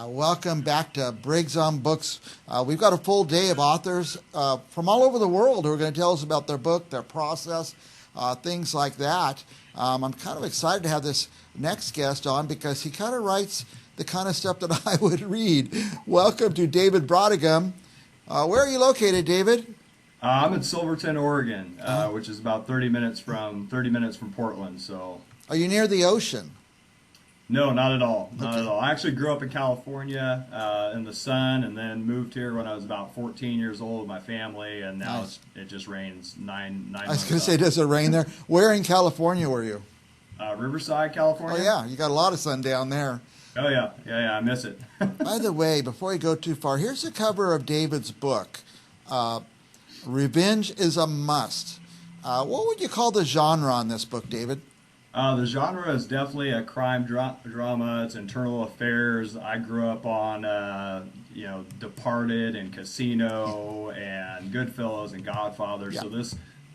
Welcome back to Briggs on Books. We've got a full day of authors from all over the world who are going to tell us about their book, their process, things like that. I'm kind of excited to have this next guest on because he kind of writes the kind of stuff that I would read. Welcome to David Brautigam. Where are you located, David? I'm in Silverton, Oregon, which is about 30 minutes from Portland. So, are you near the ocean? No, not at all. Not at all. I actually grew up in California in the sun, and then moved here when I was about 14 years old with my family, and now it just rains nine I was going to say, does it rain there? Where in California were you? Riverside, California. Oh yeah, you got a lot of sun down there. Oh yeah, I miss it. By the way, before we go too far, here's the cover of David's book. Revenge is a Must. What would you call the genre on this book, David? The genre is definitely a crime drama. It's internal affairs. I grew up on, Departed and Casino and Goodfellas and Godfather. Yeah. So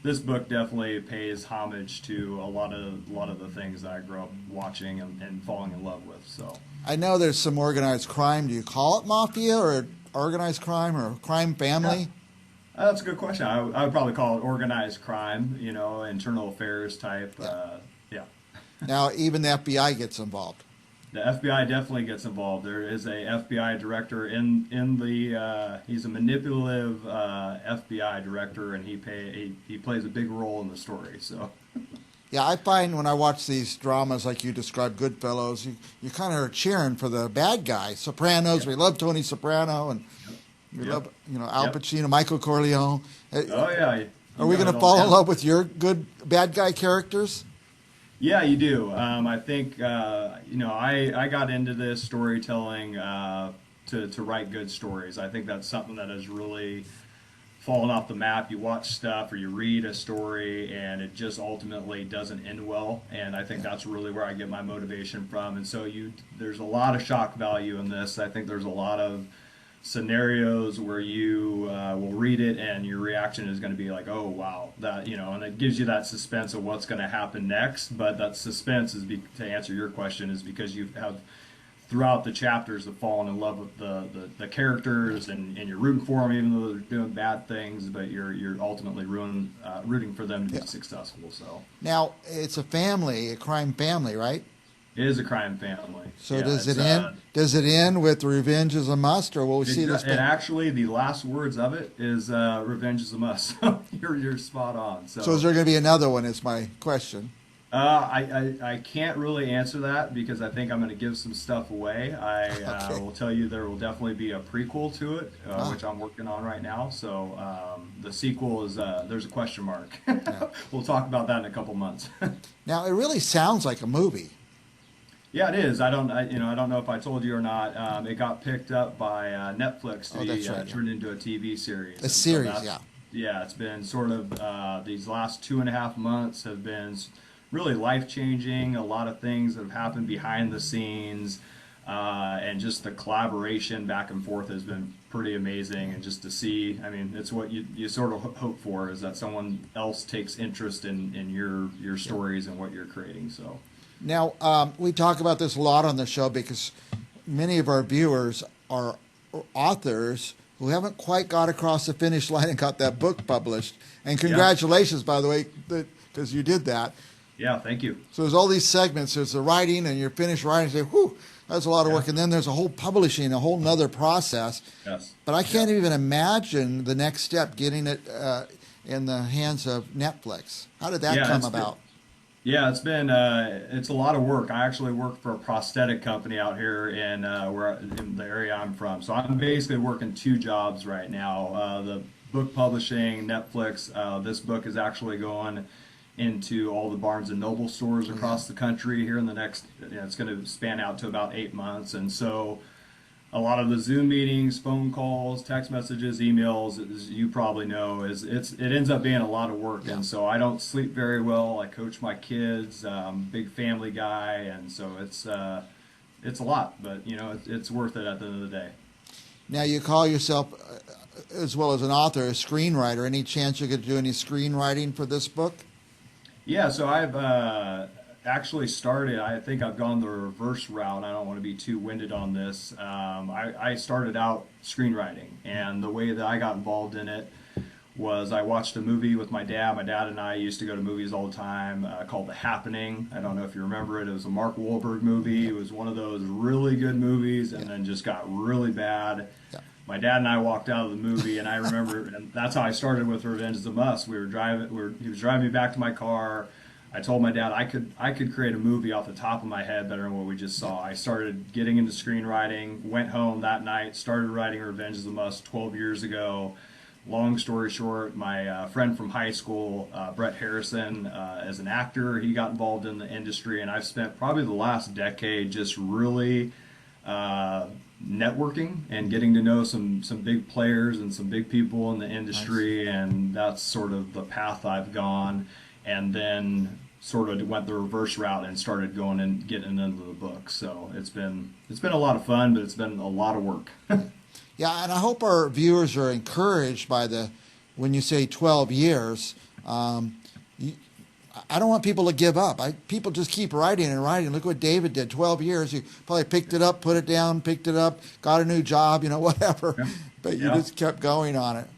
this book definitely pays homage to a lot of the things that I grew up watching and falling in love with. So I know there's some organized crime. Do you call it mafia or organized crime or crime family? Yeah. That's a good question. I would probably call it organized crime, internal affairs type. Yeah. Now, even the FBI gets involved. The FBI definitely gets involved. There is a FBI director in the. He's a manipulative FBI director, and he plays a big role in the story. So. Yeah, I find when I watch these dramas like you described, Goodfellas, you kind of are cheering for the bad guy. Sopranos, we love Tony Soprano, and we love Al Pacino, Michael Corleone. Oh yeah. Are we going to fall in love with your good bad guy characters? Yeah, you do. I think I got into this storytelling to write good stories. I think that's something that has really fallen off the map. You watch stuff or you read a story and it just ultimately doesn't end well, and I think that's really where I get my motivation from. And so there's a lot of shock value in this. I think there's a lot of scenarios where you will read it and your reaction is going to be like, oh wow, that, and it gives you that suspense of what's going to happen next. But that suspense is to answer your question, is because you have throughout the chapters have fallen in love with the characters, and you're rooting for them even though they're doing bad things, but you're ultimately rooting for them to be successful. So now it's a crime family, right? It is a crime family. So does it end with revenge is a must, or will we see this? And actually, the last words of it is revenge is a must. You're spot on. So is there going to be another one? Is my question. I can't really answer that because I think I'm going to give some stuff away. I will tell you there will definitely be a prequel to it, which I'm working on right now. So the sequel is there's a question mark. Yeah. We'll talk about that in a couple months. Now it really sounds like a movie. Yeah, it is. I don't know if I told you or not. It got picked up by Netflix to be turned into a TV series. A series, yeah. Yeah, it's been sort of these last 2.5 months have been really life-changing. A lot of things that have happened behind the scenes, and just the collaboration back and forth has been pretty amazing. And just to see, it's what you sort of hope for, is that someone else takes interest in your stories and what you're creating. So. Now, we talk about this a lot on the show because many of our viewers are authors who haven't quite got across the finish line and got that book published. And congratulations, by the way, because you did that. Yeah, thank you. So there's all these segments. There's the writing, and you're finished writing. You say, whew, that's a lot of work. And then there's a whole publishing, a whole nother process. Yes. But I can't even imagine the next step, getting it in the hands of Netflix. How did that come about? Yeah, it's been it's a lot of work. I actually work for a prosthetic company out here in the area I'm from. So I'm basically working 2 jobs right now. The book publishing, Netflix. This book is actually going into all the Barnes and Noble stores across the country here in the next. It's going to span out to about 8 months, and so a lot of the Zoom meetings, phone calls, text messages, emails, as you probably know, it ends up being a lot of work. And so I don't sleep very well. I coach my kids. Big family guy, and so it's a lot. But it's worth it at the end of the day. Now you call yourself, as well as an author, a screenwriter. Any chance you could do any screenwriting for this book? Yeah. So I've actually started, I think I've gone the reverse route. I don't want to be too winded on this. I started out screenwriting, and the way that I got involved in it was I watched a movie with my dad. My dad and I used to go to movies all the time called The Happening. I don't know if you remember it. It was a Mark Wahlberg movie. It was one of those really good movies and then just got really bad. Yeah. My dad and I walked out of the movie, and I remember, and that's how I started with Revenge is a Must. He was driving me back to my car. I told my dad I could create a movie off the top of my head better than what we just saw. I started getting into screenwriting, went home that night, started writing Revenge is a Must 12 years ago. Long story short, my friend from high school, Brett Harrison, as an actor, he got involved in the industry, and I've spent probably the last decade just really networking and getting to know some big players and some big people in the industry, nice. And that's sort of the path I've gone, and then sort of went the reverse route and started going and getting into the book. So it's been a lot of fun, but it's been a lot of work. Yeah, and I hope our viewers are encouraged by when you say 12 years. I don't want people to give up. People just keep writing and writing. Look what David did, 12 years. He probably picked it up, put it down, picked it up, got a new job, whatever. Yeah. But you just kept going on it.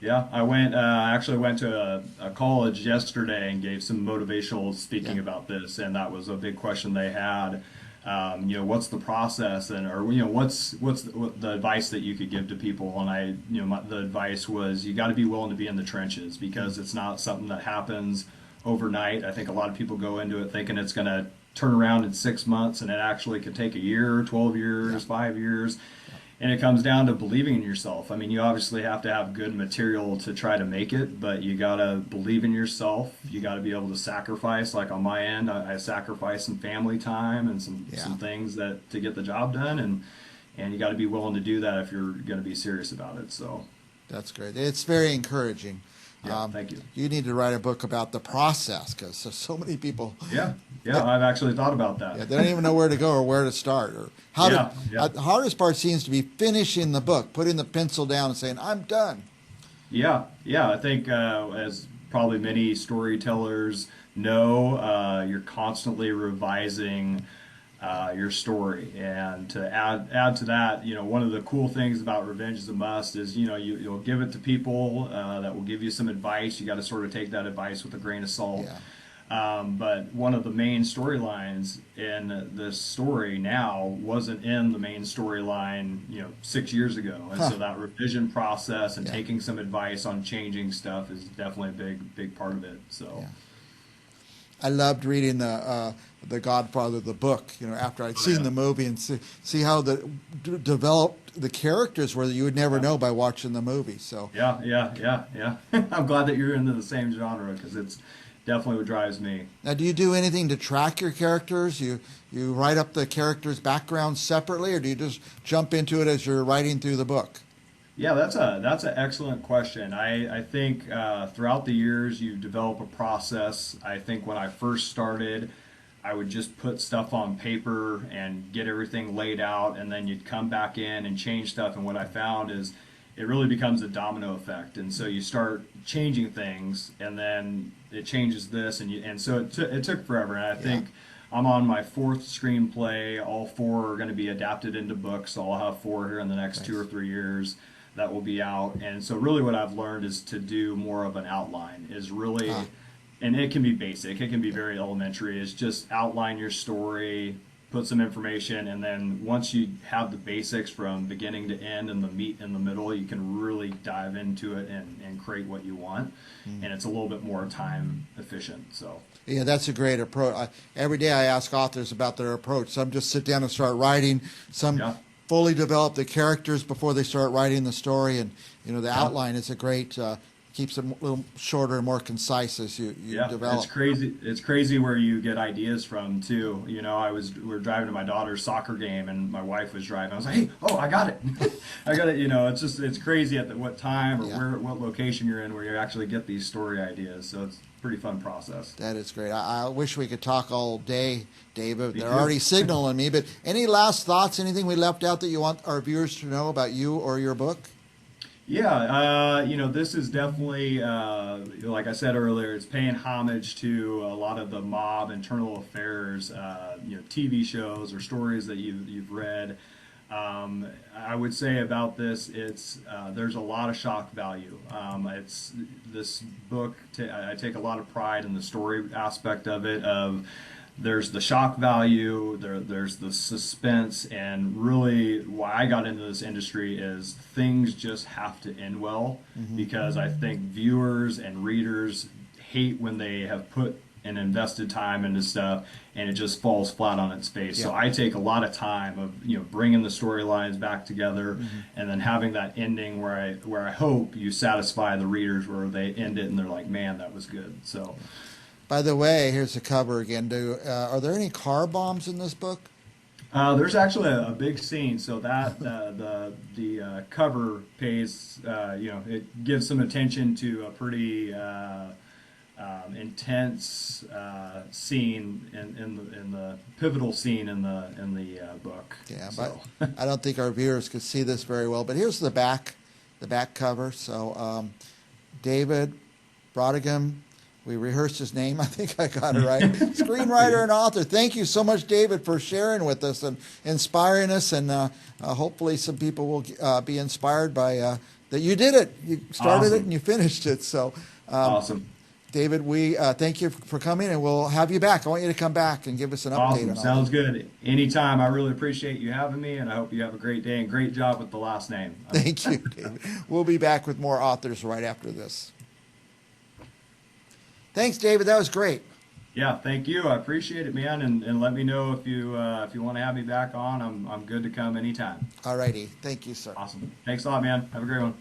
Yeah, I actually went to a college yesterday and gave some motivational speaking about this, and that was a big question they had. What's the process, what's the advice that you could give to people? And the advice was you got to be willing to be in the trenches, because it's not something that happens overnight. I think a lot of people go into it thinking it's going to turn around in 6 months, and it actually could take a year, 12 years, 5 years. And it comes down to believing in yourself. I mean, you obviously have to have good material to try to make it, but you got to believe in yourself. You got to be able to sacrifice. Like on my end, I sacrificed some family time and some things to get the job done, and you got to be willing to do that if you're going to be serious about it. So that's great. It's very encouraging. Yeah, thank you. You need to write a book about the process, because so many people. Yeah, I've actually thought about that. Yeah, they don't even know where to go or where to start or how to. The hardest part seems to be finishing the book, putting the pencil down and saying, "I'm done." Yeah. I think as probably many storytellers know, you're constantly revising your story, and to add to that, one of the cool things about Revenge is a Must is you'll give it to people that will give you some advice. You got to sort of take that advice with a grain of salt. But one of the main storylines in this story now wasn't in the main storyline 6 years ago, and so that revision process and taking some advice on changing stuff is definitely a big part of it. So I loved reading the Godfather, the book, after I'd seen the movie, and see how developed the characters were that you would never know by watching the movie. So yeah. I'm glad that you're into the same genre, because it's definitely what drives me. Now, do you do anything to track your characters? You write up the characters' backgrounds separately, or do you just jump into it as you're writing through the book? Yeah, that's an excellent question. I think throughout the years you develop a process. I think when I first started, I would just put stuff on paper and get everything laid out, and then you'd come back in and change stuff. And what I found is it really becomes a domino effect, and so you start changing things, and then it changes this, and so it took forever. And I think I'm on my 4th screenplay. All 4 are going to be adapted into books. So I'll have 4 here in the next 2 or 3 years that will be out. And so really what I've learned is to do more of an outline, is really, and it can be basic, it can be very elementary, is just outline your story, put some information, and then once you have the basics from beginning to end and the meat in the middle, you can really dive into it and create what you want. And it's a little bit more time efficient. So yeah, that's a great approach. Every day I ask authors about their approach. Some just sit down and start writing. Some fully develop the characters before they start writing the story, and the outline is a great keeps it a little shorter and more concise as you develop. It's crazy where you get ideas from too. We were driving to my daughter's soccer game, and my wife was driving. I was like, "Hey, I got it, I got it." It's crazy at what time or what location you're in where you actually get these story ideas. So it's a pretty fun process. That is great. I wish we could talk all day, David. They're already signaling me. But any last thoughts? Anything we left out that you want our viewers to know about you or your book? Yeah, this is definitely, like I said earlier, it's paying homage to a lot of the mob internal affairs, TV shows or stories that you've read. I would say about this, it's there's a lot of shock value. It's this book. I take a lot of pride in the story aspect of it. There's the shock value, there's the suspense, and really why I got into this industry is things just have to end well, because I think viewers and readers hate when they have put and invested time into stuff and it just falls flat on its face. So I take a lot of time of bringing the storylines back together, and then having that ending where I hope you satisfy the readers, where they end it and they're like, man, that was good. So. By the way, here's the cover again. Are there any car bombs in this book? There's actually a big scene, so that the cover pays, it gives some attention to a pretty intense scene in the pivotal scene in the book. Yeah, so. but I don't think our viewers could see this very well. But here's the back cover. So David Brautigam. We rehearsed his name. I think I got it right. Screenwriter and author. Thank you so much, David, for sharing with us and inspiring us. And hopefully some people will be inspired by that you did it. You started it and you finished it. So, awesome. David, we thank you for coming, and we'll have you back. I want you to come back and give us an update. Awesome. On all Sounds that. good. Anytime. I really appreciate you having me, and I hope you have a great day, and great job with the last name. Thank you, David. We'll be back with more authors right after this. Thanks, David. That was great. Yeah, thank you. I appreciate it, man. And let me know if you want to have me back on. I'm good to come anytime. All righty. Thank you, sir. Awesome. Thanks a lot, man. Have a great one.